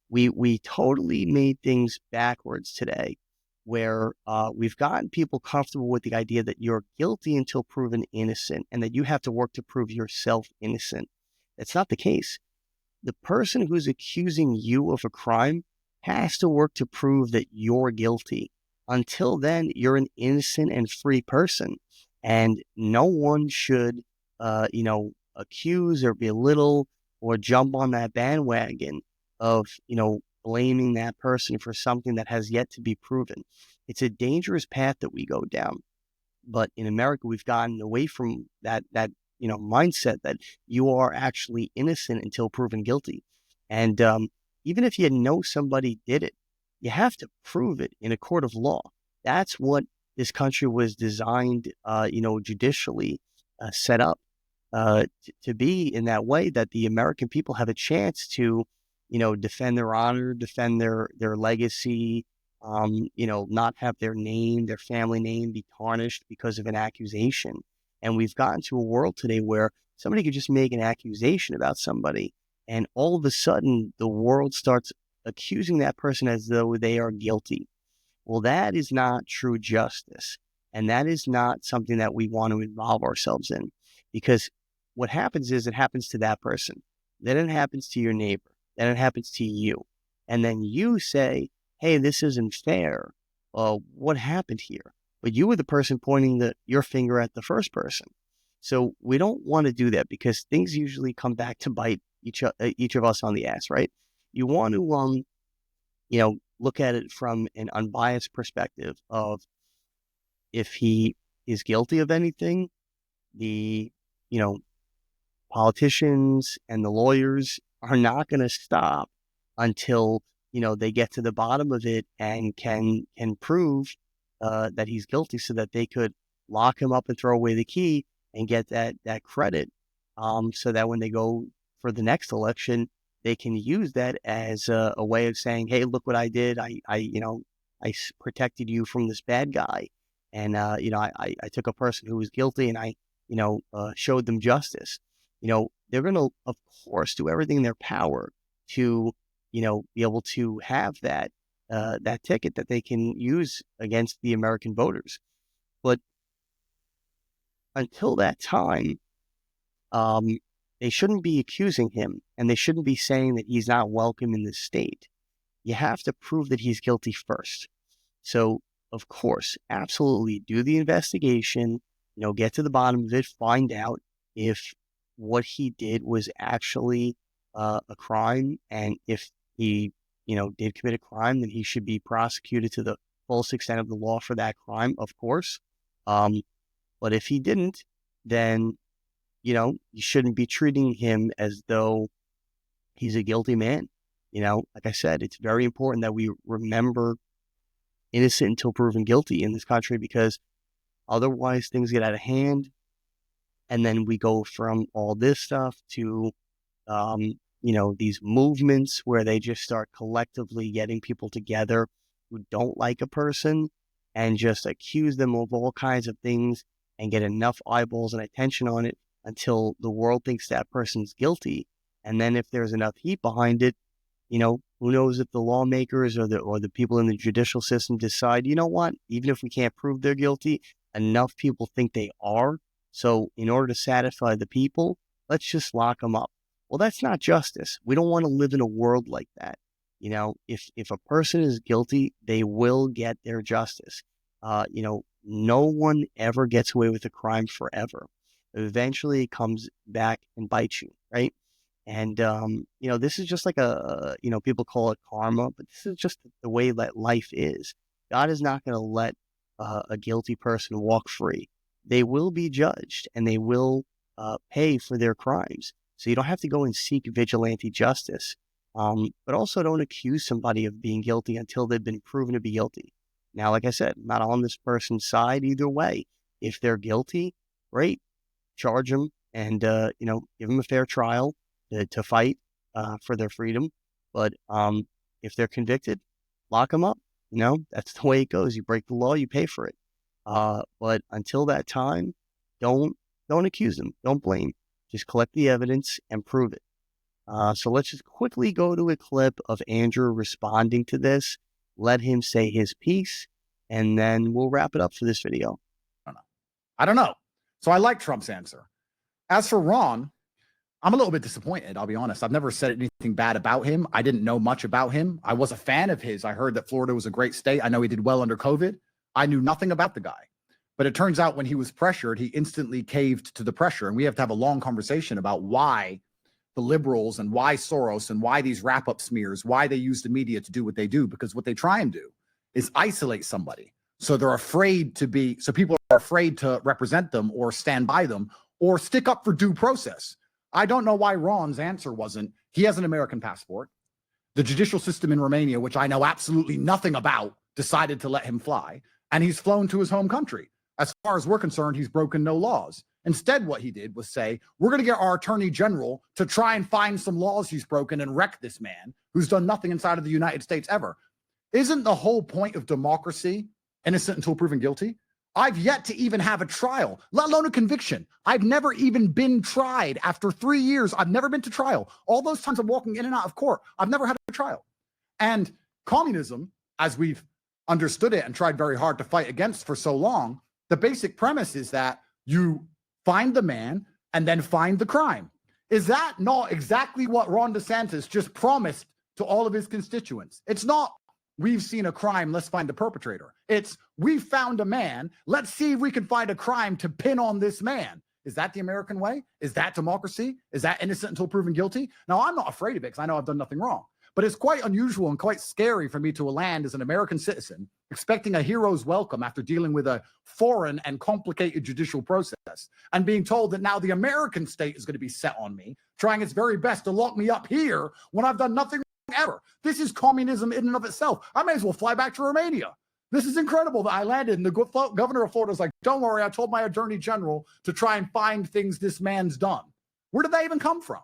We totally made things backwards today, where we've gotten people comfortable with the idea that you're guilty until proven innocent, and that you have to work to prove yourself innocent. That's not the case. The person who's accusing you of a crime has to work to prove that you're guilty. Until then, you're an innocent and free person, and no one should, accuse or belittle or jump on that bandwagon of, blaming that person for something that has yet to be proven. It's a dangerous path that we go down. But in America, we've gotten away from that mindset that you are actually innocent until proven guilty. And even if you know somebody did it, you have to prove it in a court of law. That's what this country was designed, judicially set up to be, in that way that the American people have a chance to, defend their honor, defend their legacy, not have their name, their family name be tarnished because of an accusation. And we've gotten to a world today where somebody could just make an accusation about somebody, and all of a sudden the world starts accusing that person as though they are guilty. Well, that is not true justice. And that is not something that we want to involve ourselves in, because what happens is it happens to that person. Then it happens to your neighbor. Then it happens to you. And then you say, hey, this isn't fair. What happened here? But you were the person pointing your finger at the first person. So we don't want to do that, because things usually come back to bite each of us on the ass, right? You want to, look at it from an unbiased perspective of, if he is guilty of anything, the, politicians and the lawyers are not going to stop until, they get to the bottom of it and can prove that he's guilty, so that they could lock him up and throw away the key and get that credit, so that when they go for the next election, they can use that as a way of saying, hey, look what I did. I protected you from this bad guy. And, I took a person who was guilty, and I, showed them justice. They're going to, of course, do everything in their power to, be able to have that ticket that they can use against the American voters. But until that time, they shouldn't be accusing him, and they shouldn't be saying that he's not welcome in this state. You have to prove that he's guilty first. So, of course, absolutely do the investigation, get to the bottom of it, find out if what he did was actually a crime, and if he, did commit a crime, then he should be prosecuted to the fullest extent of the law for that crime, of course. But if he didn't, then, you shouldn't be treating him as though he's a guilty man. Like I said, it's very important that we remember innocent until proven guilty in this country, because otherwise things get out of hand. And then we go from all this stuff to, these movements where they just start collectively getting people together who don't like a person and just accuse them of all kinds of things and get enough eyeballs and attention on it until the world thinks that person's guilty. And then if there's enough heat behind it, who knows if the lawmakers or the people in the judicial system decide, you know what, even if we can't prove they're guilty, enough people think they are. So in order to satisfy the people, let's just lock them up. Well, that's not justice. We don't want to live in a world like that. If a person is guilty, they will get their justice. No one ever gets away with a crime forever. Eventually it comes back and bites you, right? And, this is just like people call it karma, but this is just the way that life is. God is not going to let a guilty person walk free. They will be judged, and they will pay for their crimes. So you don't have to go and seek vigilante justice, but also don't accuse somebody of being guilty until they've been proven to be guilty. Now, like I said, I'm not on this person's side either way. If they're guilty, great, charge them and, give them a fair trial to fight for their freedom. But if they're convicted, lock them up. That's the way it goes. You break the law, you pay for it. But until that time, don't accuse them. Don't blame. Just collect the evidence and prove it. So let's just quickly go to a clip of Andrew responding to this. Let him say his piece, and then we'll wrap it up for this video. I don't know. So I like Trump's answer. As for Ron, I'm a little bit disappointed, I'll be honest. I've never said anything bad about him. I didn't know much about him. I was a fan of his. I heard that Florida was a great state. I know he did well under COVID. I knew nothing about the guy. But it turns out when he was pressured, he instantly caved to the pressure. And we have to have a long conversation about why the liberals and why Soros and why these wrap-up smears, why they use the media to do what they do. Because what they try and do is isolate somebody. So they're afraid so people are afraid to represent them or stand by them or stick up for due process. I don't know why Ron's answer wasn't, he has an American passport. The judicial system in Romania, which I know absolutely nothing about, decided to let him fly. And he's flown to his home country. As far as we're concerned, he's broken no laws. Instead, what he did was say, we're going to get our attorney general to try and find some laws he's broken and wreck this man who's done nothing inside of the United States ever. Isn't the whole point of democracy innocent until proven guilty? I've yet to even have a trial, let alone a conviction. I've never even been tried. After 3 years, I've never been to trial. All those times I'm walking in and out of court, I've never had a trial. And communism, as we've understood it and tried very hard to fight against for so long, the basic premise is that you find the man and then find the crime. Is that not exactly what Ron DeSantis just promised to all of his constituents? It's not, we've seen a crime, let's find the perpetrator. It's, we found a man, let's see if we can find a crime to pin on this man. Is that the American way? Is that democracy? Is that innocent until proven guilty? Now, I'm not afraid of it because I know I've done nothing wrong. But it's quite unusual and quite scary for me to land as an American citizen, expecting a hero's welcome after dealing with a foreign and complicated judicial process, and being told that now the American state is going to be set on me, trying its very best to lock me up here when I've done nothing ever. This is communism in and of itself. I may as well fly back to Romania. This is incredible that I landed and the governor of Florida is like, don't worry, I told my attorney general to try and find things this man's done. Where did that even come from?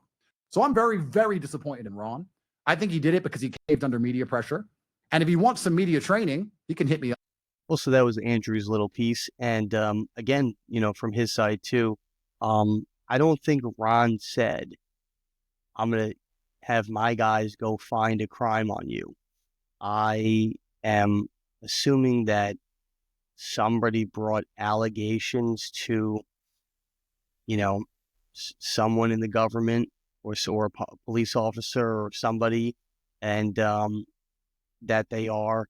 So I'm very, very disappointed in Ron. I think he did it because he caved under media pressure. And if he wants some media training, he can hit me up. Well, so that was Andrew's little piece. And again, from his side too, I don't think Ron said, I'm going to have my guys go find a crime on you. I am assuming that somebody brought allegations to, someone in the government or a police officer or somebody, and that they are,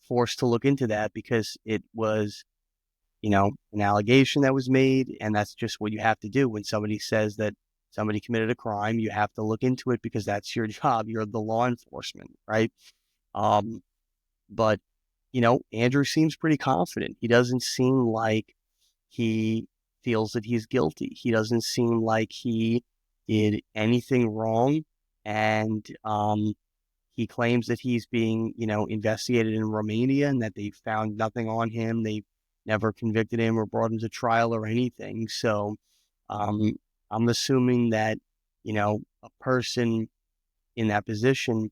forced to look into that because it was, an allegation that was made. And that's just what you have to do. When somebody says that somebody committed a crime, you have to look into it because that's your job. You're the law enforcement, right? But, Andrew seems pretty confident. He doesn't seem like he feels that he's guilty. He doesn't seem like he did anything wrong. And he claims that he's being, investigated in Romania and that they found nothing on him. They never convicted him or brought him to trial or anything. So I'm assuming that, a person in that position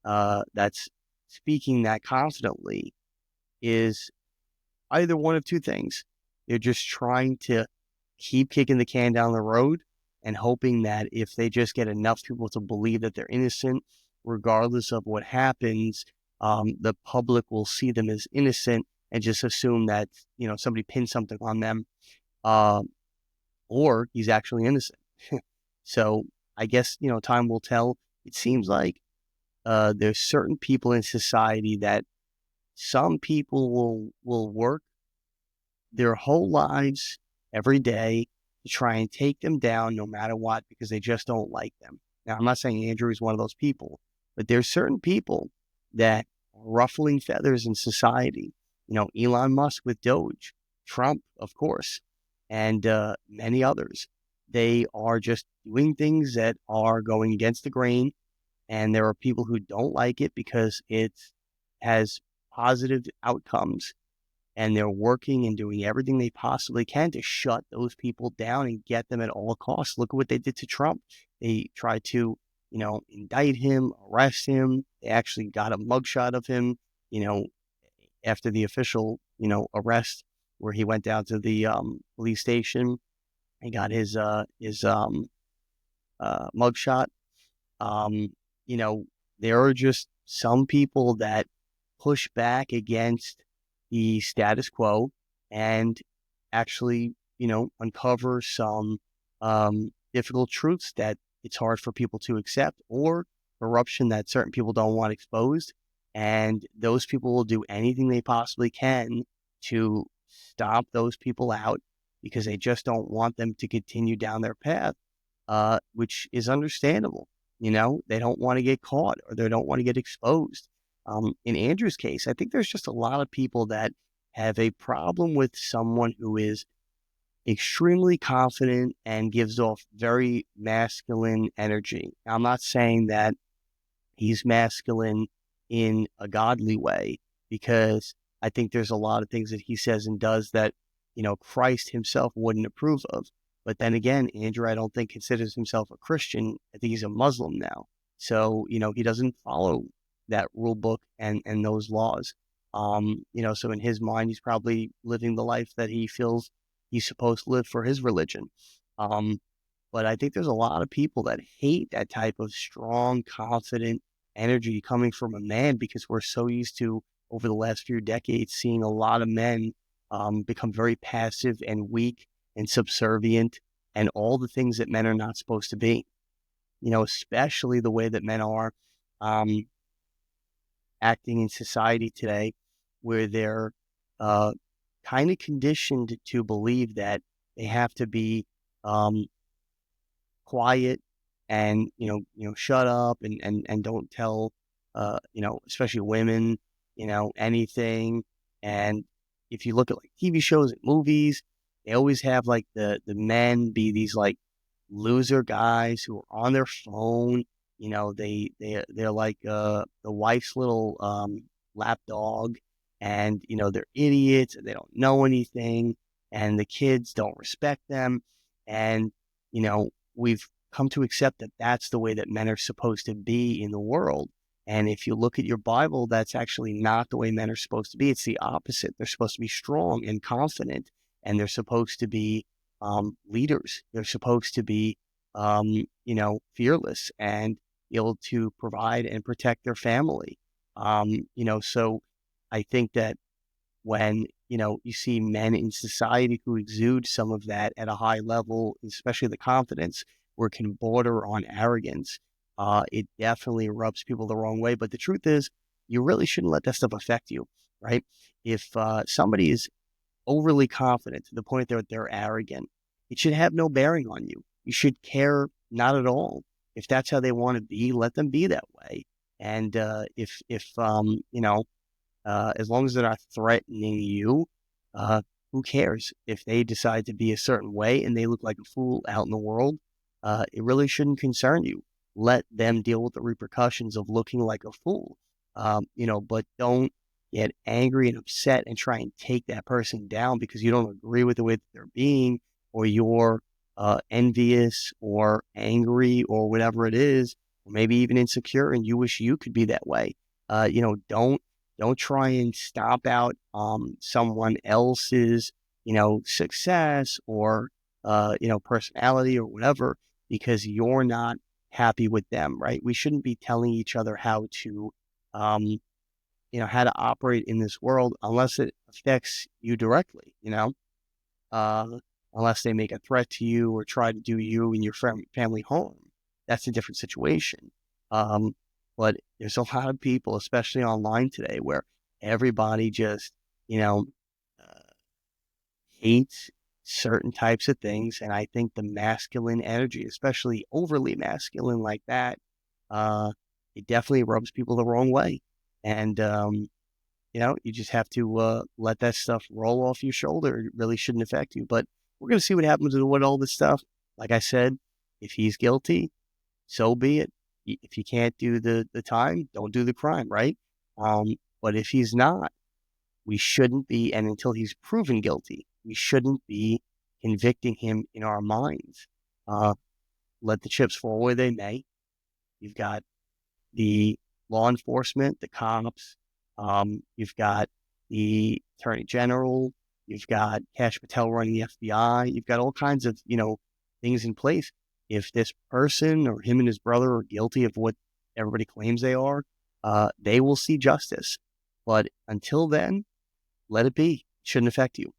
that's speaking that confidently is either one of two things. They're just trying to keep kicking the can down the road and hoping that if they just get enough people to believe that they're innocent, regardless of what happens, the public will see them as innocent and just assume that, somebody pinned something on them, or he's actually innocent. So I guess, time will tell. It seems like there's certain people in society that some people will work their whole lives every day to try and take them down no matter what, because they just don't like them. Now, I'm not saying Andrew is one of those people, but there's certain people that are ruffling feathers in society. Elon Musk with Doge, Trump, of course, and many others. They are just doing things that are going against the grain, and there are people who don't like it because it has positive outcomes, and they're working and doing everything they possibly can to shut those people down and get them at all costs. Look at what they did to Trump. They tried to, indict him, arrest him. They actually got a mugshot of him, after the official, arrest, where he went down to the police station and got his mugshot. There are just some people that push back against the status quo and actually, uncover some difficult truths that it's hard for people to accept, or corruption that certain people don't want exposed. And those people will do anything they possibly can to stop those people out because they just don't want them to continue down their path, which is understandable. They don't want to get caught or they don't want to get exposed. In Andrew's case, I think there's just a lot of people that have a problem with someone who is extremely confident and gives off very masculine energy. Now, I'm not saying that he's masculine in a godly way, because I think there's a lot of things that he says and does that, Christ himself wouldn't approve of. But then again, Andrew, I don't think considers himself a Christian. I think he's a Muslim now. So, he doesn't follow that rule book and those laws. So in his mind, he's probably living the life that he feels he's supposed to live for his religion. But I think there's a lot of people that hate that type of strong, confident energy coming from a man because we're so used to, over the last few decades, seeing a lot of men become very passive and weak and subservient and all the things that men are not supposed to be. Especially the way that men are acting in society today, where they're kind of conditioned to believe that they have to be quiet and shut up and don't tell especially women anything. And if you look at like TV shows and movies, they always have like the men be these like loser guys who are on their phone. They're like the wife's little lap dog, and they're idiots and they don't know anything, and the kids don't respect them. And we've come to accept that that's the way that men are supposed to be in the world. And if you look at your Bible, that's actually not the way men are supposed to be. It's the opposite. They're supposed to be strong and confident, and they're supposed to be leaders. They're supposed to be, fearless and able to provide and protect their family. So I think that when, you see men in society who exude some of that at a high level, especially the confidence, where it can border on arrogance, it definitely rubs people the wrong way. But the truth is, you really shouldn't let that stuff affect you, right? If somebody is overly confident to the point that they're arrogant, it should have no bearing on you. You should care not at all. If that's how they want to be, let them be that way. And if as long as they're not threatening you, who cares? If they decide to be a certain way and they look like a fool out in the world, it really shouldn't concern you. Let them deal with the repercussions of looking like a fool, but don't get angry and upset and try and take that person down because you don't agree with the way that they're being, or you're envious or angry or whatever it is, or maybe even insecure and you wish you could be that way. Don't try and stomp out someone else's, success or, personality or whatever, because you're not happy with them, right? We shouldn't be telling each other how to, how to operate in this world unless it affects you directly, unless they make a threat to you or try to do you and your family harm. That's a different situation. But there's a lot of people, especially online today, where everybody just, hates certain types of things. And I think the masculine energy, especially overly masculine like that, it definitely rubs people the wrong way. And, you just have to let that stuff roll off your shoulder. It really shouldn't affect you. But we're going to see what happens with all this stuff. Like I said, if he's guilty, so be it. If you can't do the time, don't do the crime, right? But if he's not, we shouldn't be, and until he's proven guilty, we shouldn't be convicting him in our minds. Let the chips fall where they may. You've got the law enforcement, the cops, you've got the attorney general, you've got Kash Patel running the FBI, you've got all kinds of, things in place. If this person or him and his brother are guilty of what everybody claims they are, they will see justice. But until then, let it be. It shouldn't affect you.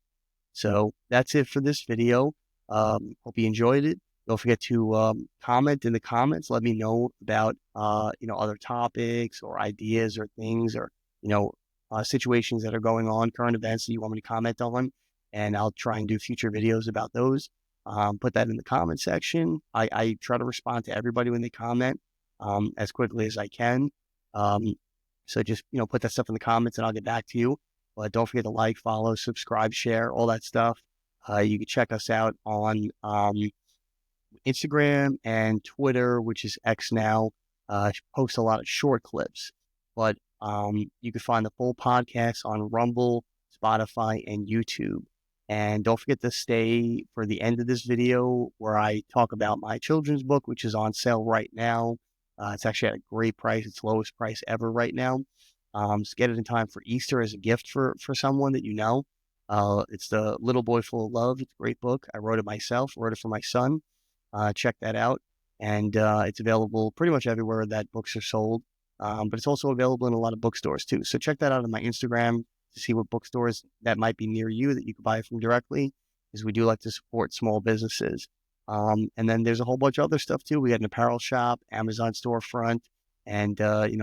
So that's it for this video. Hope you enjoyed it. Don't forget to comment in the comments. Let me know about other topics or ideas or things or situations that are going on, current events that you want me to comment on, and I'll try and do future videos about those. Put that in the comment section. I try to respond to everybody when they comment as quickly as I can. So just put that stuff in the comments and I'll get back to you. But don't forget to like, follow, subscribe, share, all that stuff. You can check us out on Instagram and Twitter, which is X now. Post a lot of short clips, but you can find the full podcast on Rumble, Spotify, and YouTube. And don't forget to stay for the end of this video where I talk about my children's book, which is on sale right now. It's actually at a great price. It's lowest price ever right now. Just get it in time for Easter as a gift for someone that you know. It's The Little Boy Full of Love. It's a great book. I wrote it myself, wrote it for my son. Check that out. And it's available pretty much everywhere that books are sold. But it's also available in a lot of bookstores too. So check that out on my Instagram to see what bookstores that might be near you that you can buy it from directly, because we do like to support small businesses. And then there's a whole bunch of other stuff too. We got an apparel shop, Amazon storefront, and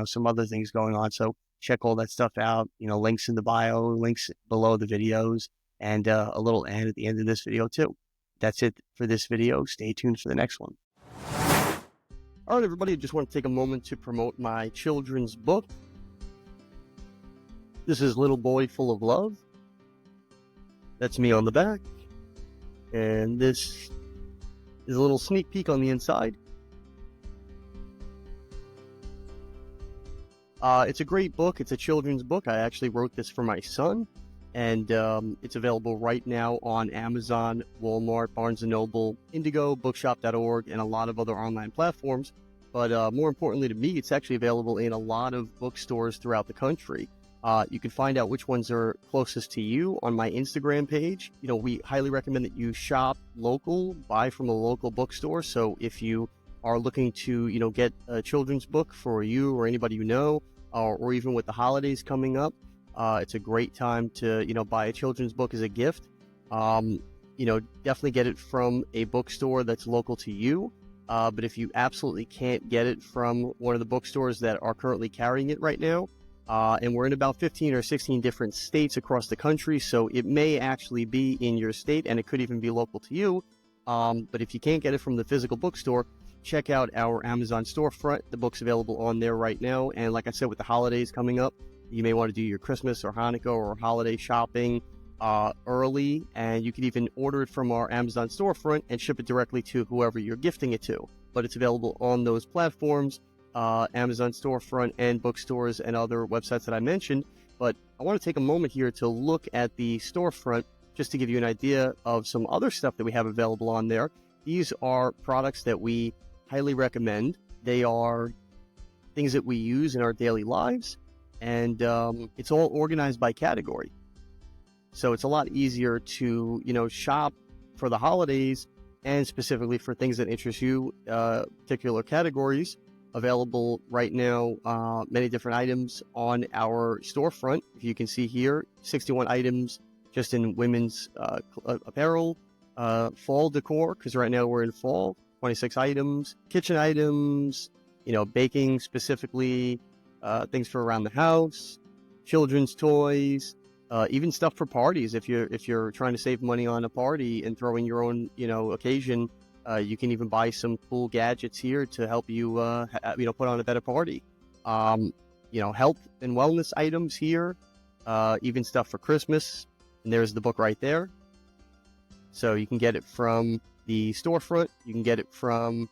some other things going on. So check all that stuff out. Links in the bio, links below the videos, and a little ad at the end of this video too. That's it for this video. Stay tuned for the next one. All right, everybody, I just want to take a moment to promote my children's book. This is Little Boy Full of Love. That's me on the back. And this is a little sneak peek on the inside. It's a great book. It's a children's book. I actually wrote this for my son. And it's available right now on Amazon, Walmart, Barnes & Noble, Indigo, Bookshop.org, and a lot of other online platforms. But more importantly to me, it's actually available in a lot of bookstores throughout the country. You can find out which ones are closest to you on my Instagram page. We highly recommend that you shop local, buy from a local bookstore. So if you are looking to, get a children's book for you or anybody you know, or even with the holidays coming up, it's a great time to, buy a children's book as a gift. Definitely get it from a bookstore that's local to you. But if you absolutely can't get it from one of the bookstores that are currently carrying it right now, and we're in about 15 or 16 different states across the country, so it may actually be in your state, and it could even be local to you. But if you can't get it from the physical bookstore, check out our Amazon storefront. The book's available on there right now. And like I said, with the holidays coming up, you may want to do your Christmas or Hanukkah or holiday shopping early, and you can even order it from our Amazon storefront and ship it directly to whoever you're gifting it to. But it's available on those platforms, Amazon storefront and bookstores and other websites that I mentioned. But I want to take a moment here to look at the storefront just to give you an idea of some other stuff that we have available on there. These are products that we highly recommend. They are things that we use in our daily lives, and it's all organized by category. So it's a lot easier to, shop for the holidays and specifically for things that interest you, particular categories. Available right now, many different items on our storefront. If you can see here, 61 items just in women's apparel, fall decor, because right now we're in fall, 26 items, kitchen items, baking specifically, things for around the house, children's toys, even stuff for parties. If you're trying to save money on a party and throwing your own, occasion, you can even buy some cool gadgets here to help you, put on a better party. Health and wellness items here, even stuff for Christmas. And there's the book right there. So you can get it from the storefront. You can get it from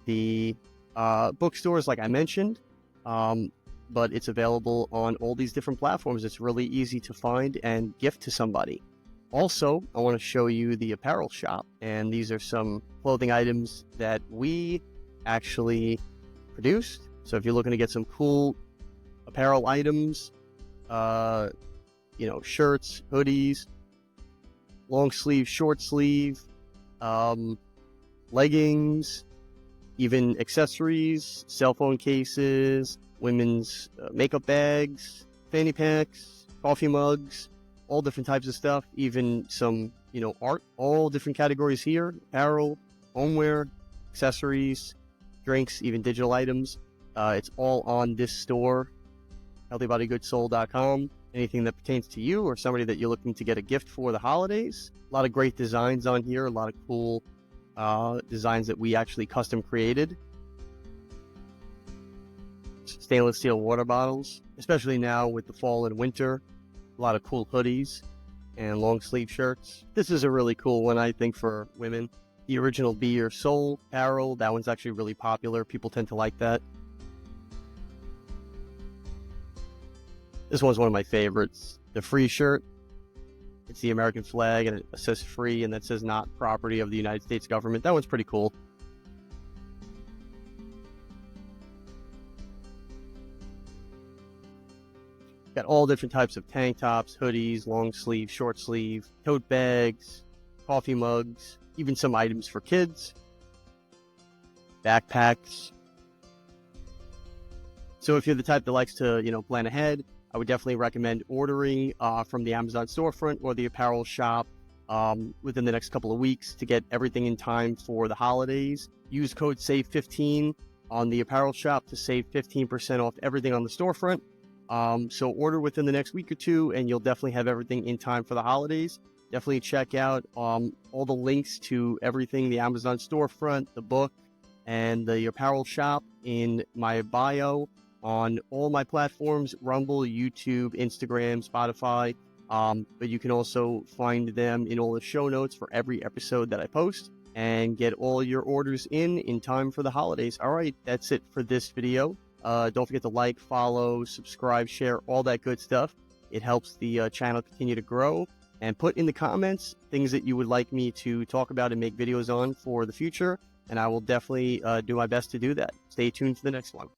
the bookstores, like I mentioned. But it's available on all these different platforms. It's really easy to find and gift to somebody. Also, I want to show you the apparel shop, and these are some clothing items that we actually produced. So if you're looking to get some cool apparel items, shirts, hoodies, long sleeve, short sleeve, leggings, even accessories, cell phone cases, women's makeup bags, fanny packs, coffee mugs, all different types of stuff, even some, art, all different categories here, apparel, homeware, accessories, drinks, even digital items. It's all on this store, healthybodygoodssoul.com. Anything that pertains to you or somebody that you're looking to get a gift for the holidays. A lot of great designs on here, a lot of cool designs that we actually custom created. Stainless steel water bottles, especially now with the fall and winter. A lot of cool hoodies and long sleeve shirts. This is a really cool one, I think, for women. The original Be Your Soul apparel, that one's actually really popular. People tend to like that. This one's one of my favorites. The free shirt. It's the American flag and it says free and that says not property of the United States government. That one's pretty cool. Got all different types of tank tops, hoodies, long sleeve, short sleeve, tote bags, coffee mugs, even some items for kids, backpacks. So if you're the type that likes to, plan ahead, I would definitely recommend ordering from the Amazon storefront or the apparel shop within the next couple of weeks to get everything in time for the holidays. Use code SAVE15 on the apparel shop to save 15% off everything on the storefront. So order within the next week or two, and you'll definitely have everything in time for the holidays. Definitely check out all the links to everything, the Amazon storefront, the book, and the apparel shop in my bio on all my platforms: Rumble, YouTube, Instagram, Spotify. But you can also find them in all the show notes for every episode that I post, and get all your orders in time for the holidays. All right, that's it for this video. Don't forget to like, follow, subscribe, share, all that good stuff. It helps the channel continue to grow. And put in the comments things that you would like me to talk about and make videos on for the future, and I will definitely do my best to do that. Stay tuned for the next one.